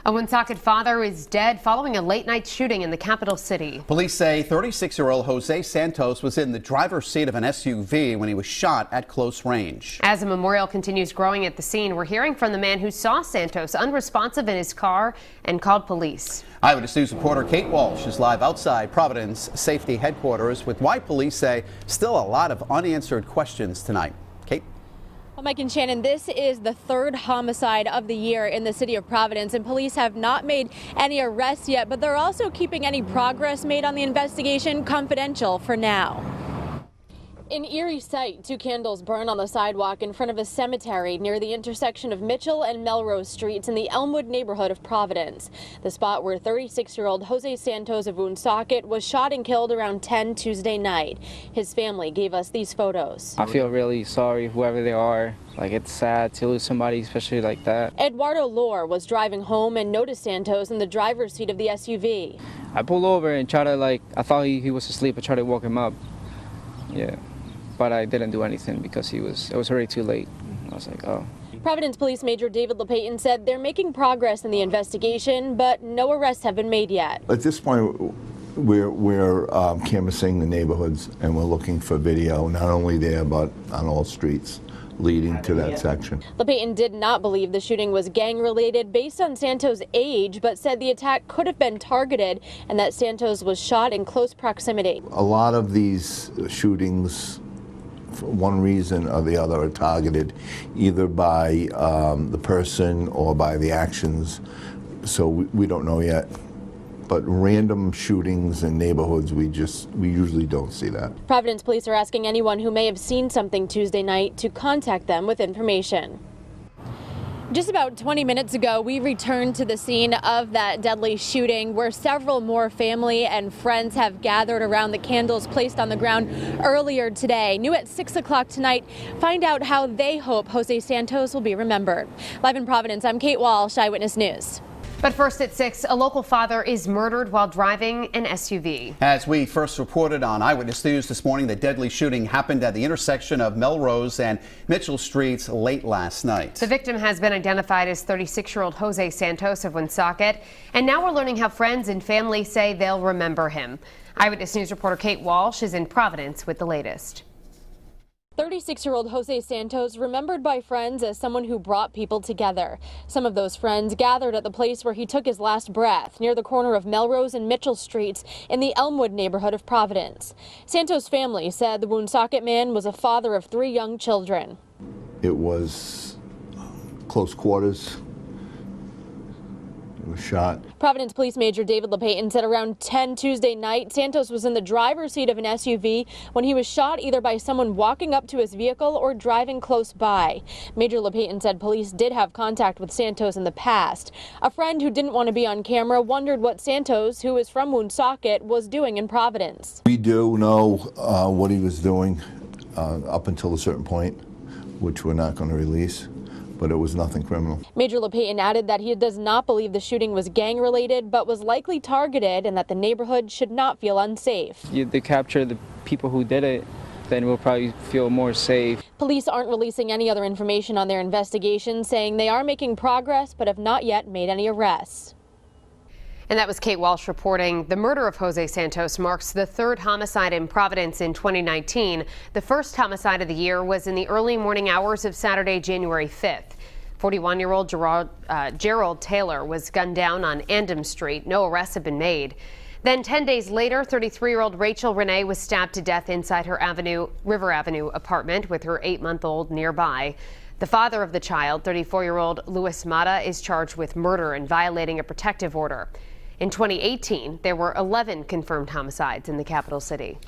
A Woonsocket father is dead following a late-night shooting in the capital city. Police say 36-year-old Jose Santos was in the driver's seat of an SUV when he was shot at close range. As a memorial continues growing at the scene, we're hearing from the man who saw Santos unresponsive in his car and called police. Eyewitness News reporter Kate Walsh is live outside Providence Safety Headquarters with why police say still a lot of unanswered questions tonight. Kate? Well, Mike and Shannon, this is the third homicide of the year in the city of Providence, and police have not made any arrests yet, but they're also keeping any progress made on the investigation confidential for now. In eerie sight, two candles burn on the sidewalk in front of a cemetery near the intersection of Mitchell and Melrose Streets in the Elmwood neighborhood of Providence, the spot where 36-year-old Jose Santos of Woonsocket was shot and killed around 10 Tuesday night. His family gave us these photos. I feel really sorry, whoever they are. Like, it's sad to lose somebody, especially like that. Eduardo Lore was driving home and noticed Santos in the driver's seat of the SUV. I pulled over and tried to, I thought he was asleep. I tried to wake him up. Yeah. But I didn't do anything because it was already too late. I was like, oh. Providence Police Major David LePayton said they're making progress in the investigation, but no arrests have been made yet. At this point, we're canvassing the neighborhoods, and we're looking for video, not only there, but on all streets leading to that section. LePayton did not believe the shooting was gang-related based on Santos' age, but said the attack could have been targeted and that Santos was shot in close proximity. A lot of these shootings, for one reason or the other, are targeted either by the person or by the actions, so we don't know yet. But random shootings in neighborhoods, we usually don't see that. Providence police are asking anyone who may have seen something Tuesday night to contact them with information. Just about 20 minutes ago, we returned to the scene of that deadly shooting where several more family and friends have gathered around the candles placed on the ground earlier today. New at 6 o'clock tonight, find out how they hope Jose Santos will be remembered. Live in Providence, I'm Kate Walsh, Eyewitness News. But first at 6, a local father is murdered while driving an SUV. As we first reported on Eyewitness News this morning, the deadly shooting happened at the intersection of Melrose and Mitchell Streets late last night. The victim has been identified as 36-year-old Jose Santos of Woonsocket, and now we're learning how friends and family say they'll remember him. Eyewitness News reporter Kate Walsh is in Providence with the latest. 36-year-old Jose Santos remembered by friends as someone who brought people together. Some of those friends gathered at the place where he took his last breath, near the corner of Melrose and Mitchell Streets in the Elmwood neighborhood of Providence. Santos' family said the Woonsocket man was a father of 3 young children. It was close quarters. Was shot. Providence Police Major David LePayton said around 10 Tuesday night, Santos was in the driver's seat of an SUV when he was shot either by someone walking up to his vehicle or driving close by. Major LePayton said police did have contact with Santos in the past. A friend who didn't want to be on camera wondered what Santos, who is from Woonsocket, was doing in Providence. We do know what he was doing up until a certain point, which we're not going to release. But it was nothing criminal. Major LePayton added that he does not believe the shooting was gang-related, but was likely targeted and that the neighborhood should not feel unsafe. If they capture the people who did it, then we'll probably feel more safe. Police aren't releasing any other information on their investigation, saying they are making progress but have not yet made any arrests. And that was Kate Walsh reporting. The murder of Jose Santos marks the 3rd homicide in Providence in 2019. The first homicide of the year was in the early morning hours of Saturday, January 5th. 41-year-old Gerald Taylor was gunned down on Andam Street. No arrests have been made. Then 10 days later, 33-year-old Rachel Renee was stabbed to death inside her River Avenue apartment with her 8-month-old nearby. The father of the child, 34-year-old Luis Mata, is charged with murder and violating a protective order. In 2018, there were 11 confirmed homicides in the capital city.